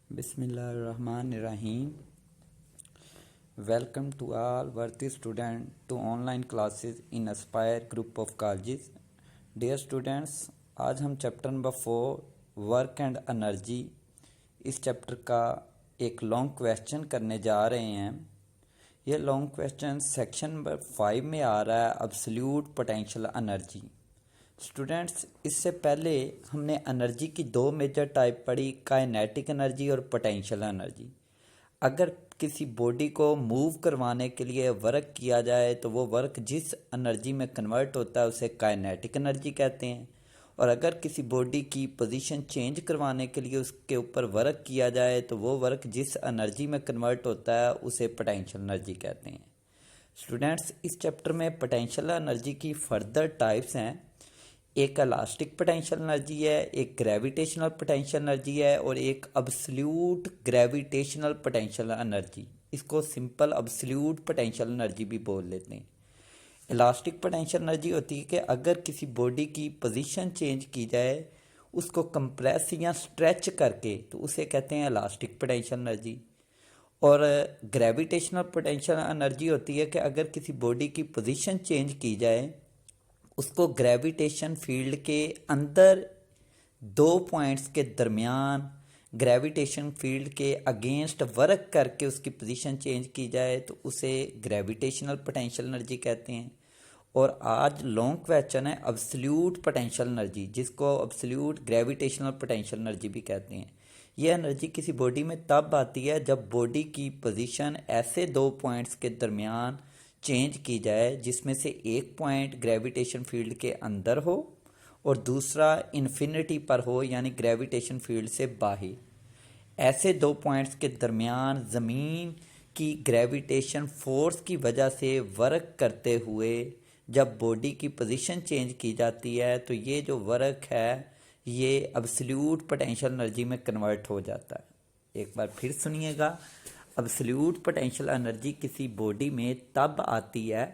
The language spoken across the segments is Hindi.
Bismillahirrahmanirrahim. Welcome to all worthy students to online classes in Aspire group of colleges. Dear students, आज हम chapter number 4 work and energy इस चैप्टर का एक लॉन्ग क्वेश्चन करने जा रहे हैं। यह लॉन्ग क्वेश्चन सेक्शन नंबर 5 में आ रहा है, अब्सोल्यूट पोटेंशियल एनर्जी। स्टूडेंट्स, इससे पहले हमने एनर्जी की दो मेजर टाइप पढ़ी, काइनेटिक एनर्जी और पोटेंशियल एनर्जी। अगर किसी बॉडी को मूव करवाने के लिए वर्क किया जाए तो वो वर्क जिस एनर्जी में कन्वर्ट होता है उसे काइनेटिक एनर्जी कहते हैं, और अगर किसी बॉडी की पोजीशन चेंज करवाने के लिए उसके ऊपर वर्क किया जाए तो वो वर्क जिस एनर्जी में कन्वर्ट होता है उसे पोटेंशियल एनर्जी कहते हैं। स्टूडेंट्स, इस चैप्टर में पोटेंशियल एनर्जी की फर्दर टाइप्स हैं। एक इलास्टिक पोटेंशियल एनर्जी है, एक ग्रेविटेशनल पोटेंशियल एनर्जी है और एक अब्सोल्यूट ग्रेविटेशनल पोटेंशियल एनर्जी। इसको सिंपल अब्सोल्यूट पोटेंशियल एनर्जी भी बोल लेते हैं। इलास्टिक पोटेंशियल एनर्जी होती है कि अगर किसी बॉडी की पोजीशन चेंज की जाए, उसको कंप्रेस या स्ट्रेच करके, तो उसे कहते हैं इलास्टिक पोटेंशियल एनर्जी। और ग्रेविटेशनल पोटेंशियल एनर्जी होती है कि अगर किसी बॉडी की पोजीशन चेंज की जाए, उसको ग्रेविटेशन फील्ड के अंदर दो पॉइंट्स के दरमियान ग्रेविटेशन फील्ड के अगेंस्ट वर्क करके उसकी पोजीशन चेंज की जाए तो उसे ग्रेविटेशनल पोटेंशियल एनर्जी कहते हैं। और आज लॉन्ग क्वेश्चन है अब्सोल्यूट पोटेंशियल एनर्जी, जिसको अब्सोल्यूट ग्रेविटेशनल पोटेंशियल एनर्जी भी कहते हैं। यह एनर्जी किसी बॉडी में तब आती है जब बॉडी की पोजीशन ऐसे दो पॉइंट्स के दरमियान चेंज की जाए जिसमें से एक पॉइंट ग्रेविटेशन फील्ड के अंदर हो और दूसरा इन्फिनिटी पर हो, यानी ग्रेविटेशन फील्ड से बाहर। ऐसे दो पॉइंट्स के दरमियान ज़मीन की ग्रेविटेशन फोर्स की वजह से वर्क करते हुए जब बॉडी की पोजीशन चेंज की जाती है तो ये जो वर्क है ये अब्सोल्यूट पोटेंशियल एनर्जी में कन्वर्ट हो जाता है। एक बार फिर सुनिएगा, अब्सोल्यूट पोटेंशियल एनर्जी किसी बॉडी में तब आती है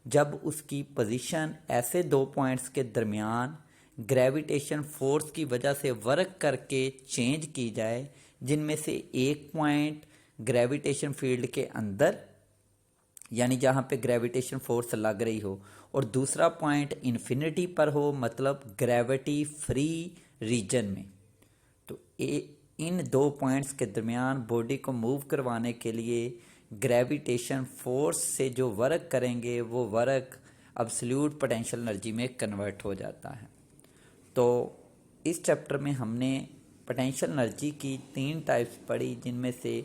जब उसकी पोजीशन ऐसे दो पॉइंट्स के दरमियान ग्रेविटेशन फोर्स की वजह से वर्क करके चेंज की जाए, जिनमें से एक पॉइंट ग्रेविटेशन फील्ड के अंदर यानी जहाँ पे ग्रेविटेशन फोर्स लग रही हो और दूसरा पॉइंट इन्फिनिटी पर हो, मतलब ग्रेविटी फ्री रीजन में। तो इन दो पॉइंट्स के दरमियान बॉडी को मूव करवाने के लिए ग्रेविटेशन फोर्स से जो वर्क करेंगे वो वर्क अब्सोल्यूट पोटेंशियल एनर्जी में कन्वर्ट हो जाता है। तो इस चैप्टर में हमने पोटेंशियल एनर्जी की तीन टाइप्स पढ़ी, जिनमें से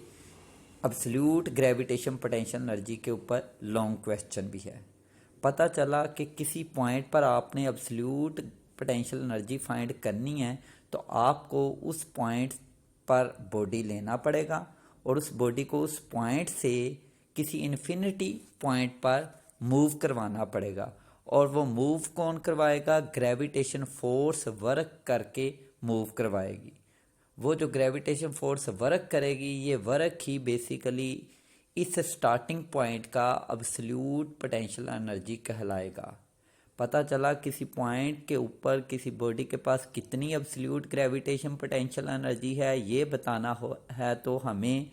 अब्सोल्यूट ग्रेविटेशन पोटेंशियल एनर्जी के ऊपर लॉन्ग क्वेश्चन भी है। पता चला कि किसी पॉइंट पर आपने अब्सोल्यूट पोटेंशियल एनर्जी फाइंड करनी है तो आपको उस पॉइंट पर बॉडी लेना पड़ेगा और उस बॉडी को उस पॉइंट से किसी इन्फिनिटी पॉइंट पर मूव करवाना पड़ेगा। और वो मूव कौन करवाएगा? ग्रेविटेशन फोर्स वर्क करके मूव करवाएगी। वो जो ग्रेविटेशन फोर्स वर्क करेगी, ये वर्क ही बेसिकली इस स्टार्टिंग पॉइंट का अब्सोल्यूट पोटेंशियल एनर्जी कहलाएगा। पता चला किसी पॉइंट के ऊपर किसी बॉडी के पास कितनी अब्सोल्यूट ग्रेविटेशन पोटेंशियल एनर्जी है ये बताना है तो हमें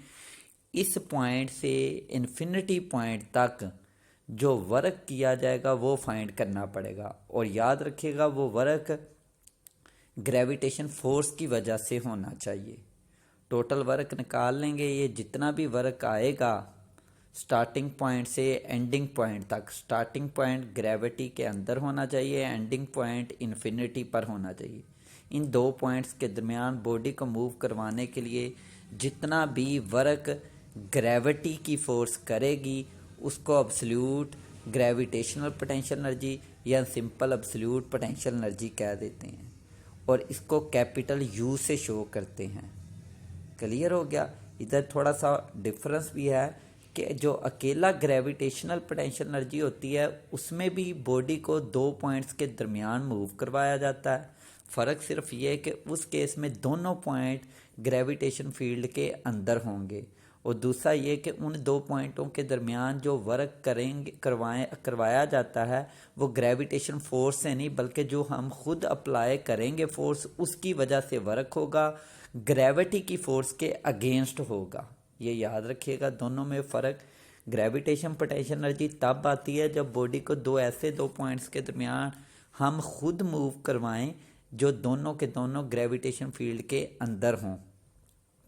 इस पॉइंट से इन्फिनिटी पॉइंट तक जो वर्क किया जाएगा वो फाइंड करना पड़ेगा। और याद रखिएगा वो वर्क ग्रेविटेशन फोर्स की वजह से होना चाहिए। टोटल वर्क निकाल लेंगे, ये जितना भी वर्क आएगा स्टार्टिंग पॉइंट से एंडिंग पॉइंट तक, स्टार्टिंग पॉइंट ग्रेविटी के अंदर होना चाहिए, एंडिंग पॉइंट इन्फिनिटी पर होना चाहिए। इन दो पॉइंट्स के दरमियान बॉडी को मूव करवाने के लिए जितना भी वर्क ग्रेविटी की फोर्स करेगी उसको अब्सोल्यूट ग्रेविटेशनल पोटेंशियल एनर्जी या सिंपल अब्सोल्यूट पोटेंशियल एनर्जी कह देते हैं, और इसको कैपिटल यू से शो करते हैं। क्लियर हो गया? इधर थोड़ा सा डिफरेंस भी है कि जो अकेला ग्रेविटेशनल पोटेंशियल एनर्जी होती है उसमें भी बॉडी को दो पॉइंट्स के दरमियान मूव करवाया जाता है। फ़र्क सिर्फ ये है कि उस केस में दोनों पॉइंट ग्रेविटेशन फील्ड के अंदर होंगे, और दूसरा ये कि उन दो पॉइंटों के दरमियान जो वर्क करवाया जाता है वो ग्रेविटेशन फोर्स से नहीं बल्कि जो हम खुद अप्लाई करेंगे फोर्स उसकी वजह से वर्क होगा। ग्रेविटी की फोर्स के अगेंस्ट होगा। ये याद रखिएगा, दोनों में फ़र्क। ग्रेविटेशन पोटेंशियल एनर्जी तब आती है जब बॉडी को दो पॉइंट्स के दरमियान हम खुद मूव करवाएं जो दोनों के दोनों ग्रेविटेशन फील्ड के अंदर हों,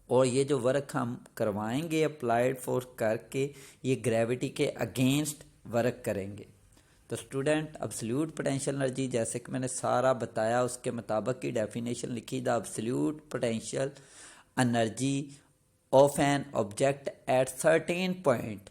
और ये जो वर्क हम करवाएंगे अप्लाइड फोर्स करके, ये ग्रेविटी के अगेंस्ट वर्क करेंगे। तो स्टूडेंट, अब्सोल्यूट पोटेंशियल एनर्जी जैसे कि मैंने सारा बताया उसके मुताबिक की डेफिनेशन लिखी। The absolute potential energy of an object at certain point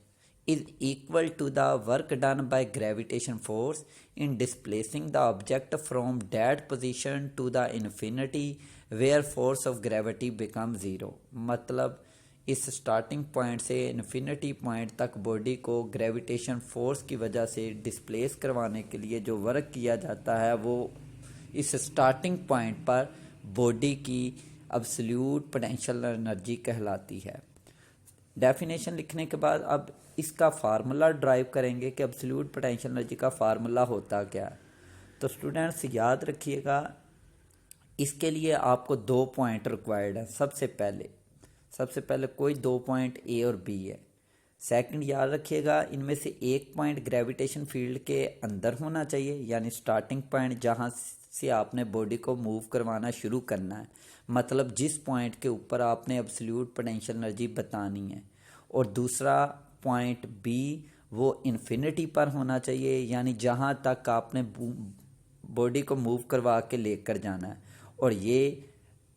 is equal to the work done by gravitation force in displacing the object from that position to the infinity where force of gravity becomes zero। मतलब इस स्टार्टिंग पॉइंट से इन्फिनिटी पॉइंट तक बॉडी को ग्रेविटेशन फोर्स की वजह से डिस्प्लेस करवाने के लिए जो वर्क किया जाता है वो इस स्टार्टिंग पॉइंट पर बॉडी की अब्सोल्यूट पोटेंशियल एनर्जी कहलाती है। डेफिनेशन लिखने के बाद अब इसका फार्मूला ड्राइव करेंगे कि अब्सोल्यूट पोटेंशियल एनर्जी का फार्मूला होता क्या है। तो स्टूडेंट्स याद रखिएगा, इसके लिए आपको 2 पॉइंट रिक्वायर्ड है। सबसे पहले कोई 2 पॉइंट ए और बी है। सेकंड याद रखिएगा, इनमें से एक पॉइंट ग्रेविटेशन फील्ड के अंदर होना चाहिए, यानी स्टार्टिंग पॉइंट जहाँ से आपने बॉडी को मूव करवाना शुरू करना है, मतलब जिस पॉइंट के ऊपर आपने अब्सोल्यूट पोटेंशियल एनर्जी बतानी है। और दूसरा पॉइंट बी वो इन्फिनिटी पर होना चाहिए, यानी जहाँ तक आपने बॉडी को मूव करवा के लेकर जाना है, और ये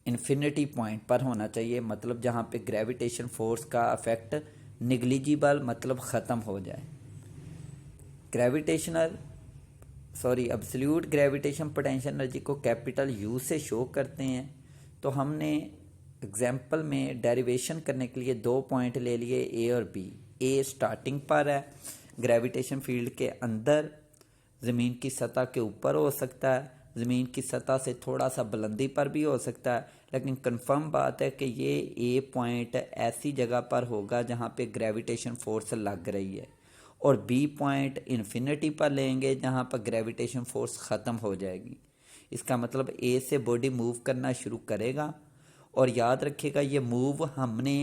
इन्फिनिटी पॉइंट पर होना चाहिए, मतलब जहाँ पे ग्रेविटेशन फोर्स का इफेक्ट निग्लिजिबल मतलब ख़त्म हो जाए। अब्सोल्यूट ग्रेविटेशन पोटेंशियल एनर्जी को कैपिटल यू से शो करते हैं। तो हमने एग्जाम्पल में डेरिवेशन करने के लिए 2 पॉइंट ले लिए ए और बी। ए स्टार्टिंग पर है ग्रेविटेशन फील्ड के अंदर, ज़मीन की सतह के ऊपर हो सकता है, ज़मीन की सतह से थोड़ा सा बुलंदी पर भी हो सकता है, लेकिन कंफर्म बात है कि ये ए पॉइंट ऐसी जगह पर होगा जहाँ पे ग्रेविटेशन फोर्स लग रही है, और बी पॉइंट इन्फिनिटी पर लेंगे जहाँ पर ग्रेविटेशन फोर्स ख़त्म हो जाएगी। इसका मतलब ए से बॉडी मूव करना शुरू करेगा, और याद रखिएगा ये मूव हमने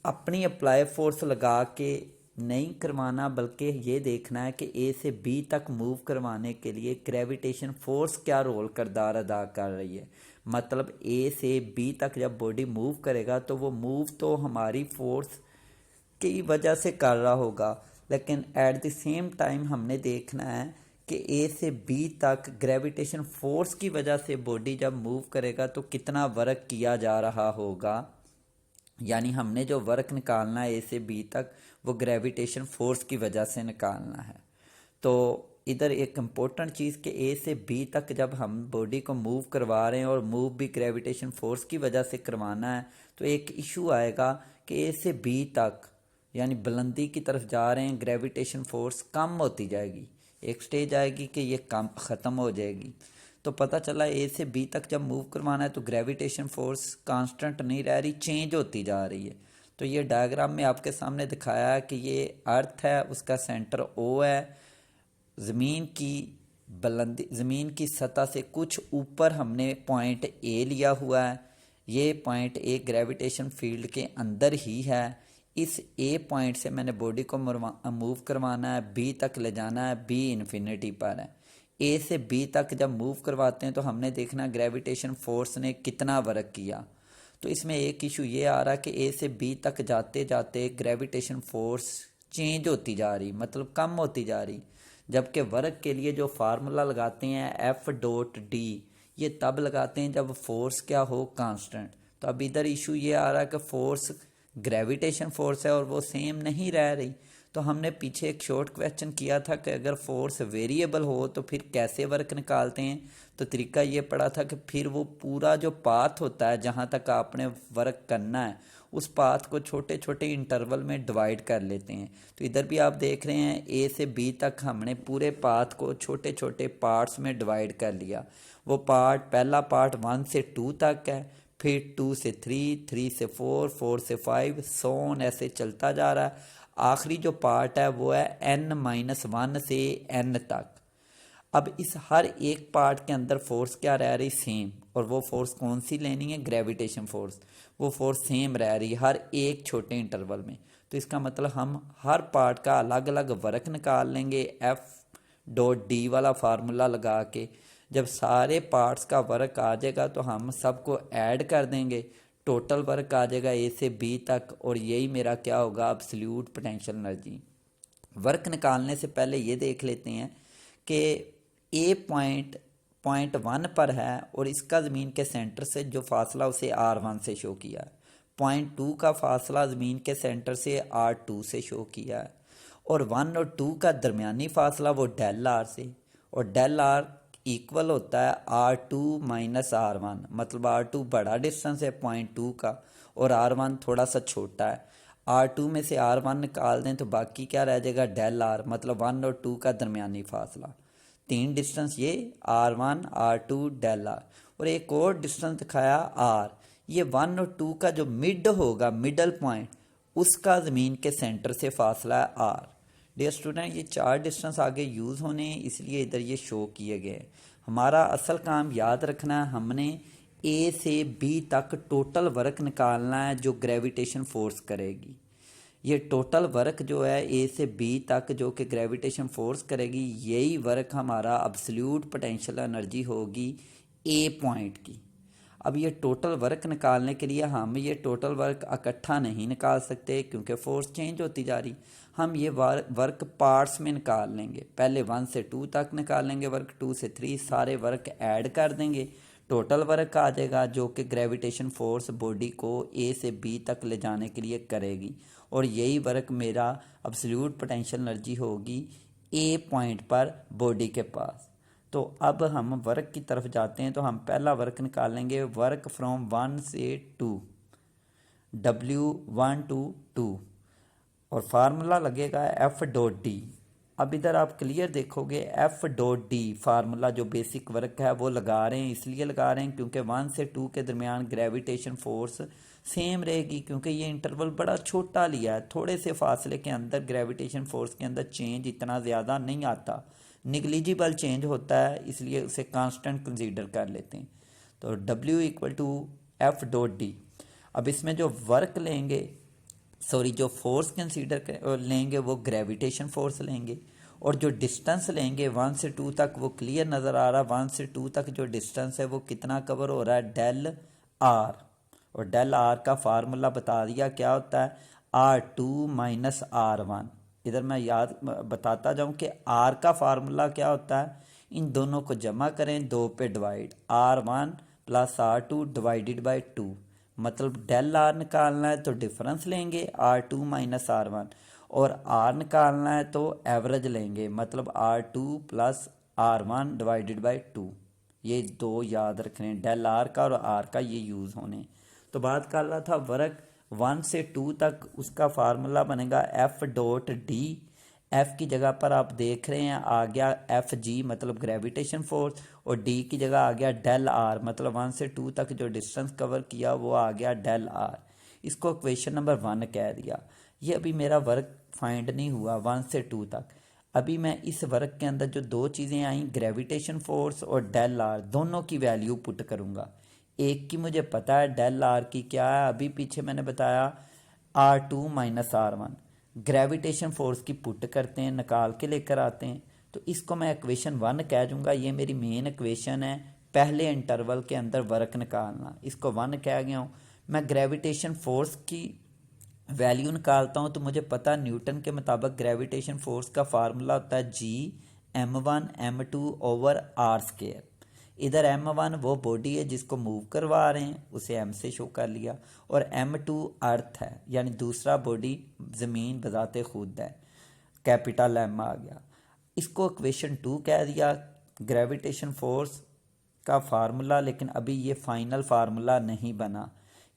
अपनी अप्लाई फोर्स लगा के नहीं करवाना, बल्कि ये देखना है कि ए से बी तक मूव करवाने के लिए ग्रेविटेशन फोर्स क्या रोल किरदार अदा कर रही है। मतलब ए से बी तक जब बॉडी मूव करेगा तो वो मूव तो हमारी फोर्स की वजह से कर रहा होगा, लेकिन एट द सेम टाइम हमने देखना है कि ए से बी तक ग्रेविटेशन फोर्स की वजह से बॉडी जब मूव करेगा तो कितना वर्क किया जा रहा होगा, यानी हमने जो वर्क निकालना है ए से बी तक वो ग्रेविटेशन फोर्स की वजह से निकालना है। तो इधर एक इम्पोर्टेंट चीज़ कि ए से बी तक जब हम बॉडी को मूव करवा रहे हैं और मूव भी ग्रेविटेशन फोर्स की वजह से करवाना है, तो एक इशू आएगा कि ए से बी तक यानी बुलंदी की तरफ जा रहे हैं, ग्रेविटेशन फोर्स कम होती जाएगी, एक स्टेज आएगी कि ये कम ख़त्म हो जाएगी। तो पता चला ए से बी तक जब मूव करवाना है तो ग्रेविटेशन फोर्स कांस्टेंट नहीं रह रही, चेंज होती जा रही है। तो ये डायग्राम में आपके सामने दिखाया है कि ये अर्थ है, उसका सेंटर ओ है, ज़मीन की बुलंदी, ज़मीन की सतह से कुछ ऊपर हमने पॉइंट ए लिया हुआ है। ये पॉइंट ए ग्रेविटेशन फील्ड के अंदर ही है। इस ए पॉइंट से मैंने बॉडी को मूव करवाना है, बी तक ले जाना है, बी इन्फिनिटी पर है। ए से बी तक जब मूव करवाते हैं तो हमने देखना ग्रेविटेशन फोर्स ने कितना वर्क किया। तो इसमें एक इशू ये आ रहा है कि ए से बी तक जाते जाते ग्रेविटेशन फोर्स चेंज होती जा रही, मतलब कम होती जा रही, जबकि वर्क के लिए जो फार्मूला लगाते हैं F.D, ये तब लगाते हैं जब फोर्स क्या हो, कांस्टेंट। तो अब इधर इशू ये आ रहा है कि फोर्स ग्रेविटेशन फोर्स है और वो सेम नहीं रह रही। तो हमने पीछे एक शॉर्ट क्वेश्चन किया था कि अगर फोर्स वेरिएबल हो तो फिर कैसे वर्क निकालते हैं। तो तरीका ये पड़ा था कि फिर वो पूरा जो पाथ होता है जहाँ तक आपने वर्क करना है, उस पाथ को छोटे छोटे इंटरवल में डिवाइड कर लेते हैं। तो इधर भी आप देख रहे हैं ए से बी तक हमने पूरे पाथ को छोटे छोटे पार्ट्स में डिवाइड कर लिया। वो पहला पार्ट 1 से 2 तक है, फिर 2 से 3, 3 से 4, 4 से 5, सो ऑन ऐसे चलता जा रहा है। आखिरी जो पार्ट है वो है n-1 से n तक। अब इस हर एक पार्ट के अंदर फोर्स क्या रह रही, सेम, और वो फोर्स कौन सी लेनी है, ग्रेविटेशन फोर्स। वो फोर्स सेम रह रही है हर एक छोटे इंटरवल में। तो इसका मतलब हम हर पार्ट का अलग अलग वर्क निकाल लेंगे F.D वाला फार्मूला लगा के। जब सारे पार्ट्स का वर्क आ जाएगा तो हम सबको ऐड कर देंगे, टोटल वर्क आ जाएगा A से B तक, और यही मेरा क्या होगा, एब्सोल्यूट पोटेंशियल एनर्जी। वर्क निकालने से पहले ये देख लेते हैं कि ए पॉइंट 1 पर है और इसका ज़मीन के सेंटर से जो फासला उसे R1 से शो किया है। पॉइंट 2 का फासला ज़मीन के सेंटर से R2 से शो किया है, और 1 और 2 का दरमियानी फासला वो डेल आर से, और डेल आर इक्वल होता है R2 माइनस R1। मतलब R2 बड़ा डिस्टेंस है पॉइंट 2 का और R1 थोड़ा सा छोटा है। R2 में से R1 निकाल दें तो बाकी क्या रह जाएगा, डेल आर, मतलब 1 और 2 का दरमियानी फासला। 3 डिस्टेंस ये R1 R2 डेल आर, और एक और डिस्टेंस दिखाया R। ये 1 और 2 का जो मिड होगा, मिडल पॉइंट, उसका ज़मीन के सेंटर से फासला है R। डियर स्टूडेंट, ये 4 डिस्टेंस आगे यूज़ होने हैं, इसलिए इधर ये शो किए गए। हमारा असल काम याद रखना है, हमने A से B तक टोटल वर्क निकालना है जो ग्रेविटेशन फोर्स करेगी। ये टोटल वर्क जो है A से B तक जो कि ग्रेविटेशन फोर्स करेगी, यही वर्क हमारा एब्सोल्यूट पोटेंशियल एनर्जी होगी A पॉइंट की। अब ये टोटल वर्क निकालने के लिए हम ये टोटल वर्क इकट्ठा नहीं निकाल सकते क्योंकि फोर्स चेंज होती जा रही। हम ये वर्क पार्ट्स में निकाल लेंगे। पहले 1 से 2 तक निकालेंगे वर्क, 2 से 3, सारे वर्क ऐड कर देंगे, टोटल वर्क आ जाएगा जो कि ग्रेविटेशन फोर्स बॉडी को A से B तक ले जाने के लिए करेगी, और यही वर्क मेरा एब्सोल्यूट पोटेंशियल एनर्जी होगी A पॉइंट पर बॉडी के पास। तो अब हम वर्क की तरफ जाते हैं। तो हम पहला वर्क निकालेंगे, वर्क फ्रॉम 1 से 2, W1 to 2, और फार्मूला लगेगा F.D। अब इधर आप क्लियर देखोगे F.D फार्मूला जो बेसिक वर्क है वो लगा रहे हैं, इसलिए लगा रहे हैं क्योंकि 1 से 2 के दरमियान ग्रेविटेशन फोर्स सेम रहेगी, क्योंकि ये इंटरवल बड़ा छोटा लिया है। थोड़े से फासले के अंदर ग्रेविटेशन फोर्स के अंदर चेंज इतना ज़्यादा नहीं आता, निगलिजिबल चेंज होता है, इसलिए उसे कांस्टेंट कंसीडर कर लेते हैं। तो W इक्वल टू F.D। अब इसमें जो वर्क लेंगे, जो फोर्स कंसीडर लेंगे वो ग्रेविटेशन फोर्स लेंगे, और जो डिस्टेंस लेंगे 1 से 2 तक वो क्लियर नज़र आ रहा है। 1 से 2 तक जो डिस्टेंस है वो कितना कवर हो रहा है, डेल आर, और डेल आर का फार्मूला बता दिया क्या होता है, R2 माइनस R1। इधर मैं याद बताता जाऊं कि R का फार्मूला क्या होता है, इन दोनों को जमा करें, 2 पे divide, R1 plus R2 divided by 2। मतलब डेल आर निकालना है तो डिफरेंस लेंगे R2 माइनस R1, और R निकालना है तो एवरेज लेंगे, मतलब R2 plus R1 divided by 2। ये दो याद रखने, डेल आर का और R का ये यूज़ होने। तो बात कर रहा था वर्क 1 से 2 तक, उसका फार्मूला बनेगा F.D। F की जगह पर आप देख रहे हैं आ गया Fg, मतलब ग्रेविटेशन फोर्स, और D की जगह आ गया डेल आर, मतलब 1 से 2 तक जो डिस्टेंस कवर किया वो आ गया डेल आर। इसको इक्वेशन नंबर 1 कह दिया। ये अभी मेरा वर्क फाइंड नहीं हुआ 1 से 2 तक। अभी मैं इस वर्क के अंदर जो दो चीज़ें आई, ग्रेविटेशन फोर्स और डेल आर, दोनों की वैल्यू पुट करूँगा। एक की मुझे पता है डेल आर की क्या है, अभी पीछे मैंने बताया R2 minus R1। Gravitation force की पुट करते हैं, निकाल के लेकर आते हैं, तो इसको मैं इक्वेशन 1 कह दूंगा। ये मेरी मेन इक्वेशन है, पहले इंटरवल के अंदर वर्क निकालना, इसको 1 कह गया हूँ। मैं ग्रेविटेशन फोर्स की वैल्यू निकालता हूँ तो मुझे पता न्यूटन के मुताबिक ग्रेविटेशन फोर्स का फार्मूला होता है G(m1 m2 over r square. इधर m1 वो बॉडी है जिसको मूव करवा रहे हैं, उसे m से शो कर लिया, और m2 अर्थ है, यानी दूसरा बॉडी ज़मीन बजाते खुद है, कैपिटल M आ गया। इसको इक्वेशन 2 कह दिया, ग्रेविटेशन फोर्स का फार्मूला। लेकिन अभी ये फाइनल फार्मूला नहीं बना,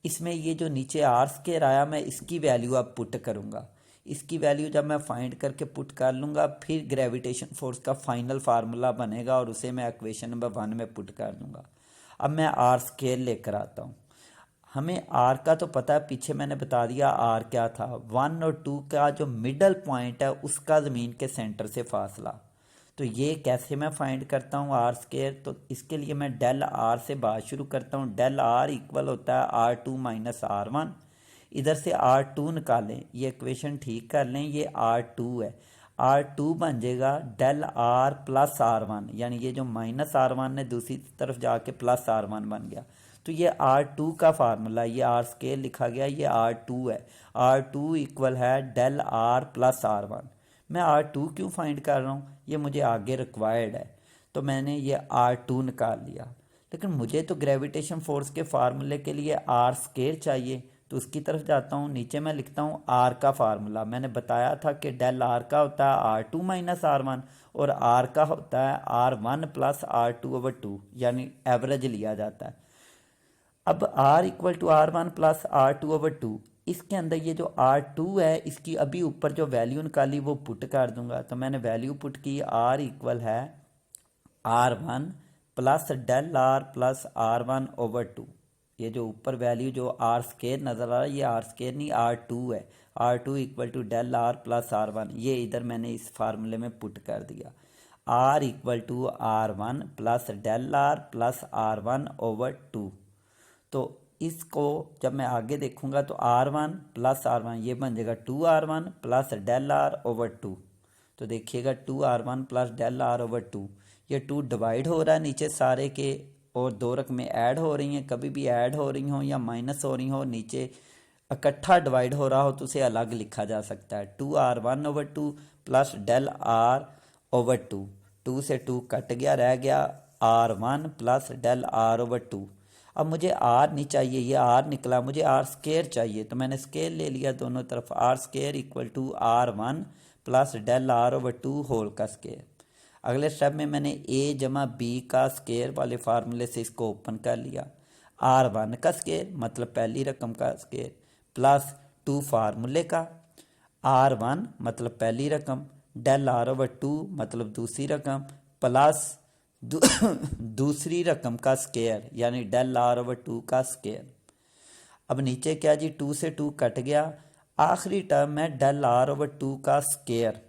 इसमें ये जो नीचे आर स्क्वायर आया मैं इसकी वैल्यू अब पुट करूँगा। इसकी वैल्यू जब मैं फाइंड करके पुट कर लूँगा फिर ग्रेविटेशन फोर्स का फाइनल फार्मूला बनेगा, और उसे मैं इक्वेशन नंबर 1 में पुट कर दूँगा। अब मैं आर स्क्वायर लेकर आता हूँ। हमें आर का तो पता है, पीछे मैंने बता दिया आर क्या था, 1 और 2 का जो मिडल पॉइंट है उसका ज़मीन के सेंटर से फासला। तो ये कैसे मैं फाइंड करता हूँ आर स्केयर, तो इसके लिए मैं डेल आर से बात शुरू करता हूँ। डेल आर इक्वल होता है R two minus R one. इधर से आर टू निकालें, ये इक्वेशन ठीक कर लें, ये आर टू है। आर टू बन जाएगा del R plus R one, यानी ये जो माइनस आर वन है दूसरी तरफ जाके प्लस आर वन बन गया। तो ये आर टू का फार्मूला, ये आर स्केयर लिखा गया, ये आर टू है। आर टू इक्वल है del R plus R one. मैं आर टू क्यों फाइंड कर रहा हूँ, ये मुझे आगे रिक्वायर्ड है, तो मैंने ये आर टू निकाल लिया। लेकिन मुझे तो ग्रेविटेशन फोर्स के फार्मूले के लिए आर स्केयर चाहिए, तो उसकी तरफ जाता हूँ। नीचे मैं लिखता हूँ आर का फार्मूला। मैंने बताया था कि डेल आर का होता है R two minus R one, और आर का होता है R one plus R two over two, यानी एवरेज लिया जाता है। अब r equal to R one plus R two over two, इसके अंदर ये जो R2 है इसकी अभी ऊपर जो वैल्यू निकाली वो पुट कर दूंगा। तो मैंने वैल्यू पुट की, R इक्वल है R1 plus del R plus R1 over two. ये जो ऊपर वैल्यू जो R स्केयर नज़र आ रहा है, ये R स्केयर नहीं R2 है। R2 equal to del R plus R1, ये इधर मैंने इस फार्मूले में पुट कर दिया। R equal to R1 plus del R plus R1 over two. तो इसको जब मैं आगे देखूंगा तो R1 प्लस R1 ये बन जाएगा 2R1 plus del R over two. तो देखिएगा 2R1 plus del R over two, ये 2 डिवाइड हो रहा है नीचे सारे के, और दो रकमें ऐड हो रही हैं। कभी भी ऐड हो रही हो या माइनस हो रही हो, नीचे इकट्ठा डिवाइड हो रहा हो तो उसे अलग लिखा जा सकता है। 2R1 over two plus del R over two, 2 से 2 कट गया, रह गया R1 plus del R over two. अब मुझे आर नहीं चाहिए, ये आर निकला, मुझे आर स्केयर चाहिए, तो मैंने स्केयर ले लिया दोनों तरफ। R square equal to R1 plus del R over two whole का स्केयर। अगले स्टेप में मैंने ए जमा बी का स्केयर वाले फार्मूले से इसको ओपन कर लिया। R1 का स्केयर मतलब पहली रकम का स्केयर, प्लस 2 फार्मूले का, R1 मतलब पहली रकम, डेल आर ओवर टू मतलब दूसरी रकम, प्लस दूसरी रकम का स्केयर यानी डेल आर ओवर टू का स्केयर। अब नीचे क्या जी, 2 से 2 कट गया, आखिरी टर्म है डेल आर ओवर टू का स्केयर।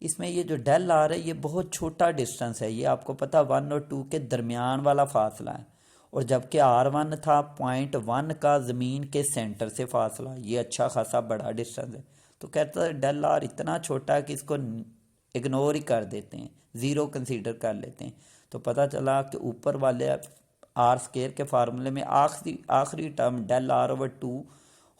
इसमें ये जो डेल आर है ये बहुत छोटा डिस्टेंस है, ये आपको पता 1 और 2 के दरमियान वाला फासला है, और जबकि R1 था 0.1 का ज़मीन के सेंटर से फासला, ये अच्छा खासा बड़ा डिस्टेंस है। तो कहता है डेल आर इतना छोटा है कि इसको इग्नोर ही कर देते हैं, ज़ीरो कंसीडर कर लेते हैं। तो पता चला कि ऊपर वाले आर स्केयर के फार्मूले में आखिरी term del R over two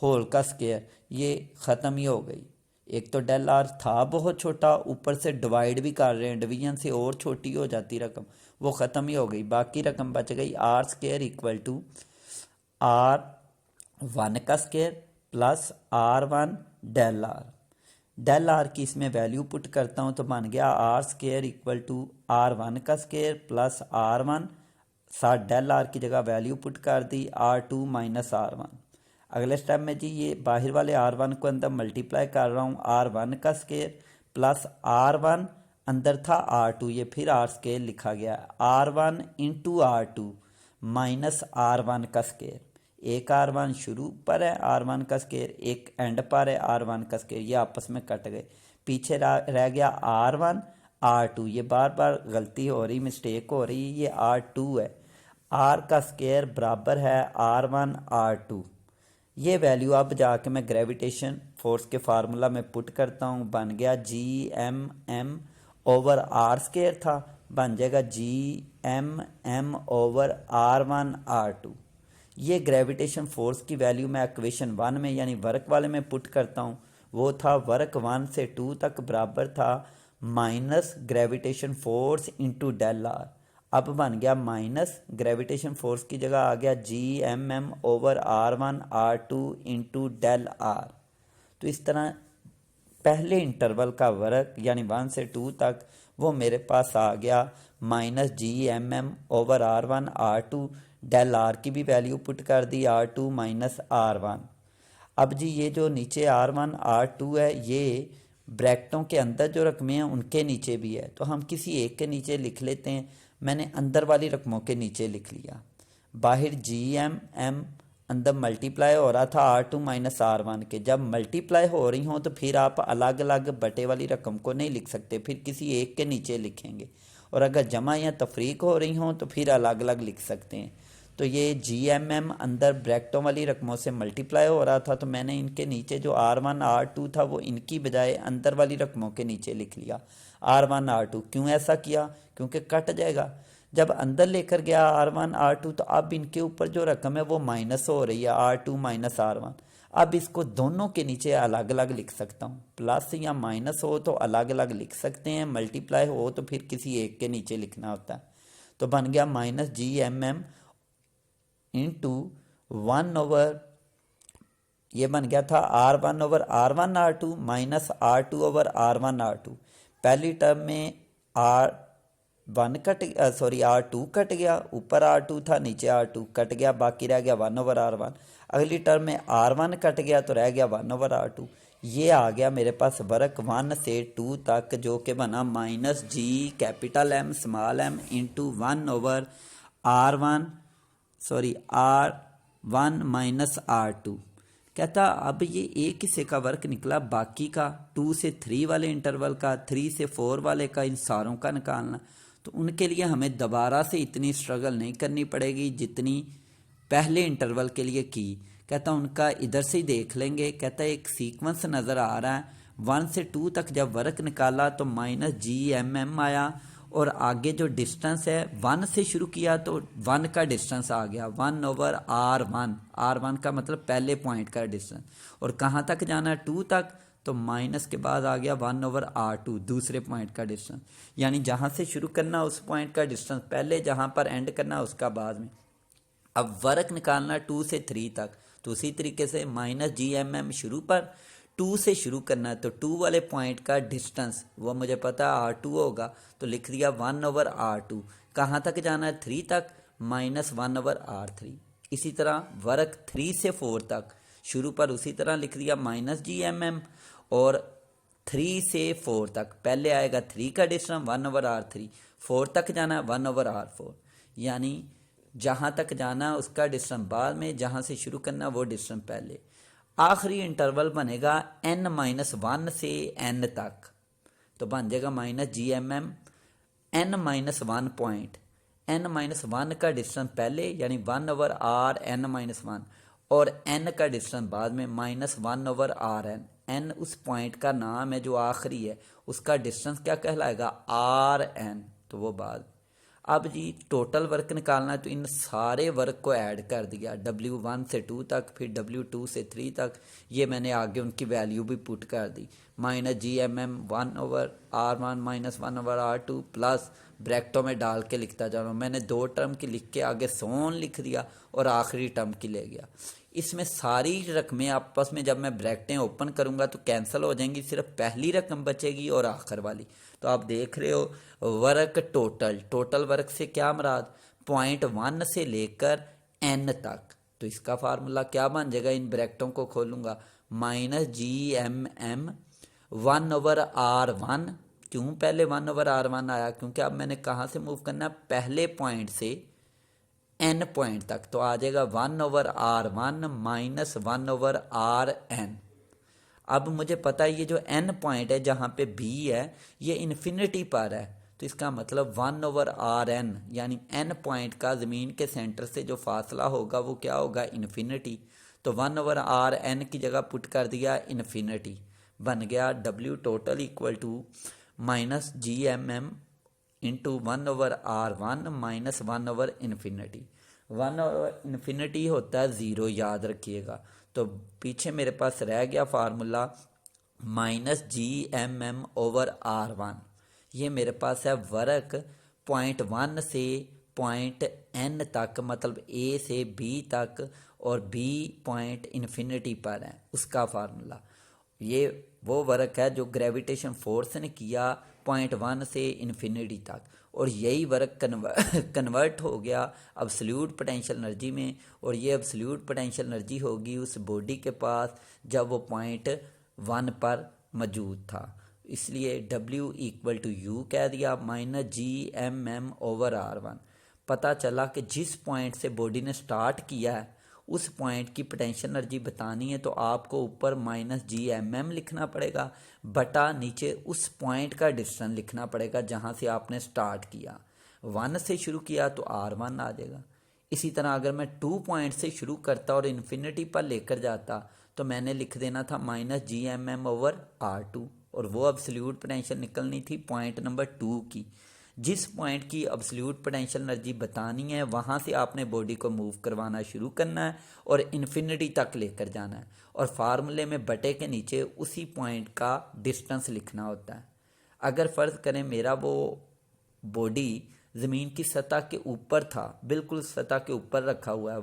whole का स्केयर ये ख़त्म ही हो गई। एक तो डेल आर था बहुत छोटा, ऊपर से डिवाइड भी कर रहे हैं, डिवीजन से और छोटी हो जाती रकम, वो ख़त्म ही हो गई। बाकी रकम बच गई are square equal to R1 का square plus R1 del R. Del R की इसमें वैल्यू पुट करता हूँ तो बन गया are square equal to R1 का स्केयर प्लस R1, साथ डेल आर की जगह वैल्यू पुट कर दी R2 माइनस R1। अगले स्टेप में जी ये बाहर वाले R1 को अंदर मल्टीप्लाई कर रहा हूँ, R1 का स्केयर प्लस R1 अंदर था R2, ये फिर R स्केयर लिखा गया, R1 into R2 minus R1 का स्केयर। एक R1 शुरू पर है R1 का स्केयर, एक एंड पर है R1 का स्केयर, ये आपस में कट गए, पीछे रह गया R1 R2। ये बार बार गलती हो रही, मिस्टेक हो रही, ये R2 है। R का स्केयर बराबर है R1 R2। ये वैल्यू अब जाके मैं ग्रेविटेशन फोर्स के फार्मूला में पुट करता हूँ, बन गया GMM ओवर R स्केयर था, बन जाएगा GMM ओवर R1 R2। ये ग्रेविटेशन फोर्स की वैल्यू मैं इक्वेशन 1 में यानी वर्क वाले में पुट करता हूँ, वो था वर्क 1 से 2 तक बराबर था minus gravitation force into del R. अब बन गया माइनस ग्रेविटेशन फोर्स की जगह आ गया GMM over R1 R2 into del R. तो इस तरह पहले इंटरवल का वर्क यानी 1 से 2 तक वो मेरे पास आ गया minus GMM over R1 R2, del R की भी वैल्यू पुट कर दी R2 माइनस R1। अब जी ये जो नीचे R1 R2 है ये ब्रैकेटों के अंदर जो रकमें हैं उनके नीचे भी है, तो हम किसी एक के नीचे लिख लेते हैं। मैंने अंदर वाली रकमों के नीचे लिख लिया, बाहर GMM अंदर मल्टीप्लाई हो रहा था R2 माइनस R1 के। जब मल्टीप्लाई हो रही हों तो फिर आप अलग अलग बटे वाली रकम को नहीं लिख सकते, फिर किसी एक के नीचे लिखेंगे। और अगर जमा या तफरीक हो रही हों तो फिर अलग अलग लिख सकते हैं। तो ये GMM अंदर ब्रैकेटों वाली रकमों से मल्टीप्लाई हो रहा था, तो मैंने इनके नीचे जो R1 R2 था वो इनकी बजाय अंदर वाली रकमों के नीचे लिख लिया R1 R2। क्यों ऐसा किया? क्योंकि कट जाएगा। जब अंदर लेकर गया R1 R2 तो अब इनके ऊपर जो रकम है वो माइनस हो रही है R2 माइनस R1। अब इसको दोनों के नीचे अलग अलग लिख सकता हूँ। प्लस या माइनस हो तो अलग अलग लिख सकते हैं, मल्टीप्लाई हो तो फिर किसी एक के नीचे लिखना होता है। तो बन गया माइनस GMM इंटू 1/, ये बन गया था R1 over R1 R2 minus R2 over R1 R2। पहली टर्म में R2 कट गया, ऊपर R2 था नीचे R2 कट गया, बाकी रह गया 1 ओवर R1। अगली टर्म में R1 कट गया तो रह गया 1 ओवर R2। ये आ गया मेरे पास वर्क 1 से 2 तक, जो कि बना minus G capital M small m into 1 over R1 minus R2। कहता अब ये एक हिस्से का वर्क निकला, बाकी का 2 से 3 वाले इंटरवल का, 3 से 4 वाले का, इन सारों का निकालना। तो उनके लिए हमें दोबारा से इतनी स्ट्रगल नहीं करनी पड़ेगी जितनी पहले इंटरवल के लिए की। कहता उनका इधर से ही देख लेंगे। कहता एक सीक्वेंस नज़र आ रहा है, 1 से 2 तक जब वर्क निकाला तो माइनस GMM आया, और आगे जो डिस्टेंस है 1 से शुरू किया तो 1 का डिस्टेंस आ गया 1 ओवर R1 का मतलब पहले पॉइंट का डिस्टेंस। और कहाँ तक जाना है 2 तक, तो माइनस के बाद आ गया 1 ओवर R2 दूसरे पॉइंट का डिस्टेंस। यानी जहाँ से शुरू करना उस पॉइंट का डिस्टेंस पहले, जहाँ पर एंड करना उसका बाद में। अब वर्क निकालना 2 से 3 तक, तो उसी तरीके से माइनस GMM शुरू पर 2 से शुरू करना है, तो 2 वाले पॉइंट का डिस्टेंस वो मुझे पता है R2 होगा, तो लिख दिया 1 ओवर R2। कहाँ तक जाना है 3 तक, माइनस 1 ओवर R3। इसी तरह वर्क 3 से 4 तक शुरू पर उसी तरह लिख दिया माइनस GMM, और 3 से 4 तक पहले आएगा 3 का डिस्टेंस 1 ओवर R3, 4 तक जाना है 1 ओवर R4। यानी जहाँ तक जाना उसका डिस्टेंस बाद में, जहाँ से शुरू करना वो डिस्टेंस पहले। आखिरी इंटरवल बनेगा n-1 से n तक, तो बन जाएगा minus GMM n-1 point, n-1 का डिस्टेंस पहले यानी 1 ओवर R n-1, और n का डिस्टेंस बाद में माइनस 1 ओवर RN। n उस पॉइंट का नाम है जो आखिरी है, उसका डिस्टेंस क्या कहलाएगा RN, तो वो बाद। अब जी टोटल वर्क निकालना है, तो इन सारे वर्क को ऐड कर दिया W1 से 2 तक, फिर W2 से 3 तक, ये मैंने आगे उनकी वैल्यू भी पुट कर दी। Minus GMM 1 over R1 minus 1 over R2 plus ब्रैकेटों में डाल के लिखता जा रहा हूँ। मैंने 2 टर्म की लिख के आगे सोन लिख दिया और आखिरी टर्म की ले गया। इसमें सारी रकमें आपस में जब मैं ब्रैकेटें ओपन करूँगा तो कैंसिल हो जाएंगी, सिर्फ पहली रकम बचेगी और आखिर वाली। तो आप देख रहे हो वर्क टोटल वर्क से क्या मुराद, पॉइंट 1 से लेकर n तक। तो इसका फार्मूला क्या बन जाएगा, इन ब्रैकेटों को खोलूंगा, माइनस GMM 1 ओवर R1। क्यों पहले 1 ओवर R1 आया, क्योंकि अब मैंने कहाँ से मूव करना है, पहले पॉइंट से n पॉइंट तक, तो आ जाएगा 1 over R1 minus 1 over RN। अब मुझे पता है ये जो n पॉइंट है जहाँ पे B है ये इन्फिनिटी पर है, तो इसका मतलब 1 ओवर RN यानी n पॉइंट का ज़मीन के सेंटर से जो फासला होगा वो क्या होगा, इन्फिनिटी। तो 1 ओवर RN की जगह पुट कर दिया इन्फिनिटी, बन गया W total equal to minus GMM into 1 over R1 minus 1 over infinity. 1 over infinity होता है 0, याद रखिएगा। तो पीछे मेरे पास रह गया formula minus GMM over R1। ये मेरे पास है वर्क पॉइंट 1 से पॉइंट n तक, मतलब A से B तक, और B पॉइंट इन्फिनिटी पर है, उसका फार्मूला। ये वो वर्क है जो ग्रेविटेशन फोर्स ने किया पॉइंट 1 से इन्फिनिटी तक, और यही वर्क कन्वर्ट हो गया अब्सोल्यूट पोटेंशियल एनर्जी में, और ये अब्सोल्यूट पोटेंशियल एनर्जी होगी उस बॉडी के पास जब वो पॉइंट 1 पर मौजूद था। इसलिए W इक्वल टू U कह दिया माइनस GMM ओवर R1। पता चला कि जिस पॉइंट से बॉडी ने स्टार्ट किया है उस पॉइंट की पोटेंशियल एनर्जी बतानी है तो आपको ऊपर -GMM लिखना पड़ेगा बटा नीचे उस पॉइंट का डिस्टेंस लिखना पड़ेगा जहाँ से आपने स्टार्ट किया। 1 से शुरू किया तो R1 आ जाएगा। इसी तरह अगर मैं 2 पॉइंट से शुरू करता और इन्फिनिटी पर लेकर जाता तो मैंने लिख देना था -GMM/R2 और वो अब्सोल्यूट पोटेंशियल निकलनी थी पॉइंट नंबर 2 की। जिस पॉइंट की अब्सोल्यूट पोटेंशियल एनर्जी बतानी है वहाँ से आपने बॉडी को मूव करवाना शुरू करना है और इन्फिनिटी तक लेकर जाना है और फार्मूले में बटे के नीचे उसी पॉइंट का डिस्टेंस लिखना होता है। अगर फ़र्ज़ करें मेरा वो बॉडी ज़मीन की सतह के ऊपर था, बिल्कुल सतह के ऊपर रखा हुआ है,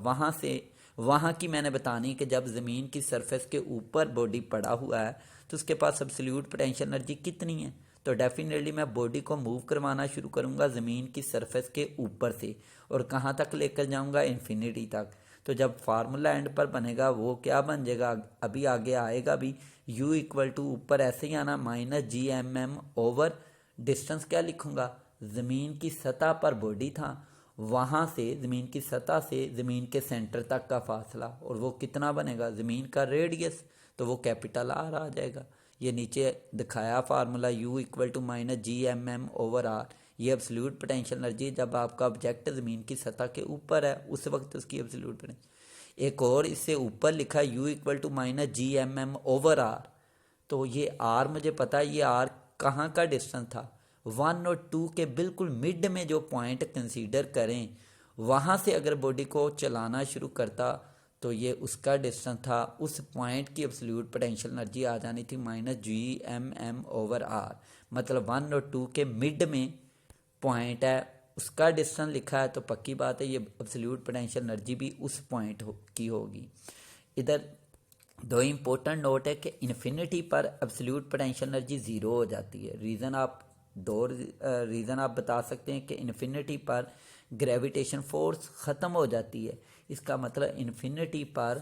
वहाँ की मैंने बतानी कि जब ज़मीन की सरफेस के ऊपर बॉडी पड़ा हुआ है तो उसके पास अब्सोल्यूट पोटेंशियल एनर्जी कितनी है। तो डेफिनेटली मैं बॉडी को मूव करवाना शुरू करूँगा ज़मीन की सरफेस के ऊपर से और कहाँ तक लेकर जाऊँगा, इन्फिनिटी तक। तो जब फार्मूला एंड पर बनेगा वो क्या बन जाएगा, अभी आगे आएगा भी, U = ऊपर ऐसे ही आना -GMM ओवर डिस्टेंस क्या लिखूँगा, ज़मीन की सतह पर बॉडी था, वहाँ से ज़मीन की सतह से ज़मीन के सेंटर तक का फासला और वो कितना बनेगा, ज़मीन का रेडियस, तो वो कैपिटल R आ जाएगा। ये नीचे दिखाया फार्मूला U = -GMM/R। ये अब्सोल्यूट पोटेंशियल एनर्जी जब आपका ऑब्जेक्ट ज़मीन की सतह के ऊपर है उस वक्त उसकी अब्सोल्यूट पोटेंशियल। एक और इससे ऊपर लिखा U = -GMM/R। तो ये R मुझे पता है, ये R कहाँ का डिस्टेंस था, 1 और 2 के बिल्कुल मिड में जो पॉइंट कंसीडर करें वहाँ से अगर बॉडी को चलाना शुरू करता तो ये उसका डिस्टेंस था। उस पॉइंट की अब्सोल्यूट पोटेंशियल एनर्जी आ जानी थी -GMM/R। मतलब 1 और 2 के मिड में पॉइंट है, उसका डिस्टेंस लिखा है तो पक्की बात है ये अब्सोल्यूट पोटेंशियल एनर्जी भी उस पॉइंट की होगी। इधर दो इम्पोर्टेंट नोट है कि इन्फिनिटी पर अब्सोल्यूट पोटेंशियल एनर्जी ज़ीरो हो जाती है। रीज़न आप बता सकते हैं कि इन्फिनिटी पर ग्रेविटेशन फोर्स ख़त्म हो जाती है। इसका मतलब इन्फिनिटी पर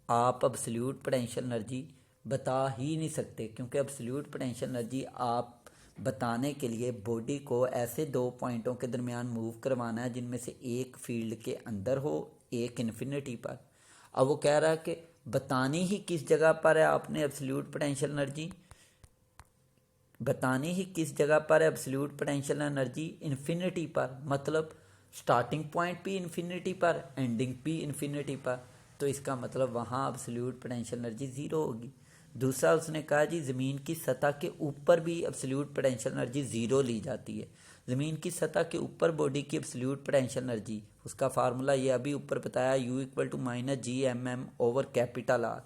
आप अब्सोल्यूट पोटेंशियल एनर्जी बता ही नहीं सकते, क्योंकि अब्सोल्यूट पोटेंशियल एनर्जी आप बताने के लिए बॉडी को ऐसे 2 पॉइंटों के दरमियान मूव करवाना है जिनमें से एक फील्ड के अंदर हो, एक इन्फिनिटी पर। अब वो कह रहा है कि बतानी ही किस जगह पर है आपने एब्सोल्यूट पोटेंशियल एनर्जी, बतानी ही किस जगह पर है एब्सोल्यूट पोटेंशियल एनर्जी, इन्फिनिटी पर। मतलब स्टार्टिंग पॉइंट भी इन्फिनिटी पर, एंडिंग भी इन्फिनिटी पर, तो इसका मतलब वहाँ एब्सोल्यूट पोटेंशियल एनर्जी ज़ीरो होगी। दूसरा उसने कहा जी ज़मीन की सतह के ऊपर भी एब्सोल्यूट पोटेंशियल एनर्जी ज़ीरो ली जाती है। ज़मीन की सतह के ऊपर बॉडी की एब्सोल्यूट पोटेंशियल एनर्जी, उसका फार्मूला ये अभी ऊपर बताया, U = -GMM/R।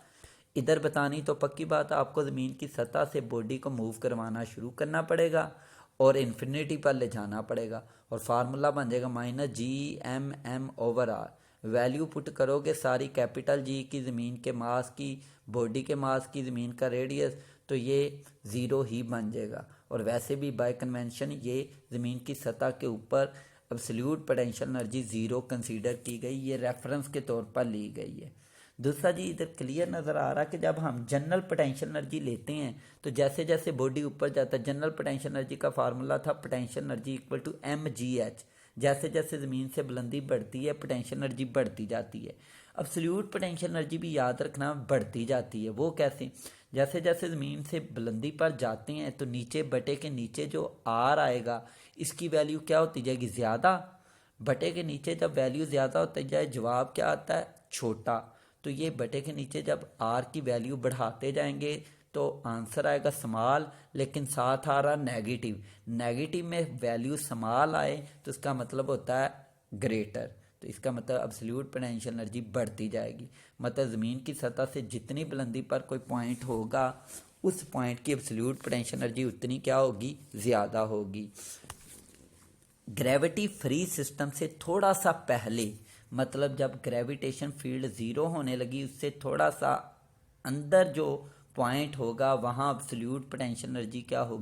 इधर बतानी तो पक्की बात है, आपको ज़मीन की सतह से बॉडी को मूव करवाना शुरू करना पड़ेगा और इन्फिनिटी पर ले जाना पड़ेगा और फार्मूला बन जाएगा -GMM/R। वैल्यू पुट करोगे सारी कैपिटल G की, ज़मीन के मास की, बॉडी के मास की, ज़मीन का रेडियस, तो ये ज़ीरो ही बन जाएगा। और वैसे भी बाय कन्वेंशन ये ज़मीन की सतह के ऊपर absolute potential energy zero consider की गई, ये रेफरेंस के तौर पर ली गई है। दूसरा जी इधर क्लियर नज़र आ रहा है कि जब हम जनरल पोटेंशियल एनर्जी लेते हैं तो जैसे जैसे बॉडी ऊपर जाता है, जनरल पोटेंशियल एनर्जी का फार्मूला था पोटेंशियल एनर्जी = mgh। जैसे जैसे ज़मीन से बुलंदी बढ़ती है पोटेंशियल एनर्जी बढ़ती जाती है। एब्सोल्यूट पोटेंशियल एनर्जी भी याद रखना बढ़ती जाती है। वो कैसे, जैसे जैसे ज़मीन से बुलंदी पर जाते हैं तो नीचे बटे के नीचे जो R आएगा इसकी वैल्यू क्या होती जाएगी, ज़्यादा। बटे के नीचे जब वैल्यू ज़्यादा होती जाए जवाब क्या आता है, छोटा। तो ये बटे के नीचे जब R की वैल्यू बढ़ाते जाएंगे तो आंसर आएगा स्मॉल, लेकिन साथ आ रहा नेगेटिव। नेगेटिव में वैल्यू स्मॉल आए तो इसका मतलब होता है ग्रेटर, तो इसका मतलब एब्सोल्यूट पोटेंशियल एनर्जी बढ़ती जाएगी। मतलब ज़मीन की सतह से जितनी बुलंदी पर कोई पॉइंट होगा उस पॉइंट की एब्सोल्यूट पोटेंशियल एनर्जी उतनी क्या होगी, ज़्यादा होगी। ग्रेविटी फ्री सिस्टम से थोड़ा सा पहले, मतलब जब ग्रेविटेशन फील्ड ज़ीरो होने लगी उससे थोड़ा सा अंदर जो पॉइंट होगा वहाँ एब्सोल्यूट पोटेंशियल एनर्जी क्या होगी,